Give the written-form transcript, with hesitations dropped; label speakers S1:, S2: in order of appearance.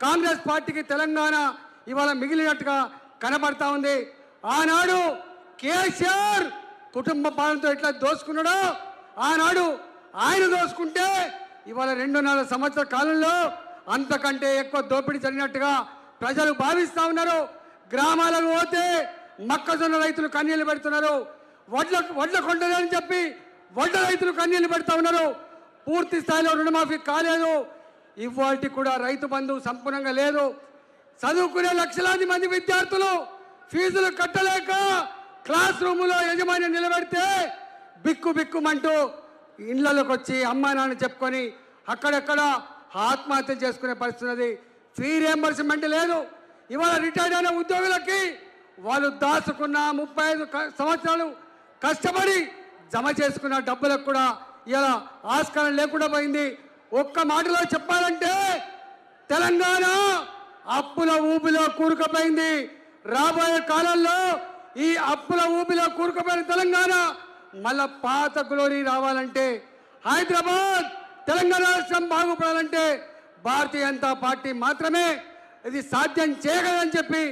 S1: కాంగ్రెస్ పార్టీకి తెలంగాణ ఇవాళ మిగిలినట్టుగా కనబడతా ఉంది. ఆనాడు కేసీఆర్ కుటుంబ పాలనతో ఎట్లా దోసుకున్నాడో ఆనాడు ఆయన దోసుకుంటే ఇవాళ 2.5 సంవత్సరాల కాలంలో అంతకంటే ఎక్కువ దోపిడీ జరిగినట్టుగా ప్రజలు భావిస్తూ ఉన్నారు. గ్రామాలకు పోతే మొక్కజొన్న రైతులు కన్నీళ్లు పెడుతున్నారు. వడ్ల కొండలని చెప్పి వడ్ల రైతులు కన్నీళ్లు పెడతా ఉన్నారు. పూర్తి స్థాయిలో రుణమాఫీ కాలేదు. ఇవాళకి కూడా రైతు బంధు సంపూర్ణంగా లేదు. చదువుకునే లక్షలాది మంది విద్యార్థులు ఫీజులు కట్టలేక క్లాస్ రూములో యజమాని నిలబెడితే బిక్కు బిక్కుమంటూ ఇళ్లలోకి వచ్చి అమ్మా నాన్న చెప్పుకొని అక్కడెక్కడ ఆత్మహత్య చేసుకునే పరిస్థితి. ఫీ రియంబర్స్మెంట్ లేదు. ఇవాళ రిటైర్డ్ అయిన ఉద్యోగులకి వాళ్ళు దాచుకున్న 35 సంవత్సరాలు కష్టపడి జమ చేసుకున్న డబ్బులకు కూడా ఇలా ఆస్కారం లేకుండా పోయింది. ఒక్క మాటలో చెప్పాలంటే తెలంగాణ అప్పుల ఊబిలో కూరుకుపోయింది. రాబోయే కాలంలో ఈ అప్పుల ఊబిలో కూరుకుపోయిన తెలంగాణ మళ్ళా పాత గ్లోరీ రావాలంటే, హైదరాబాద్ తెలంగాణ రాష్ట్రం బాగుపడాలంటే భారతీయ జనతా పార్టీ మాత్రమే ఇది సాధ్యం చేయగలదని చెప్పి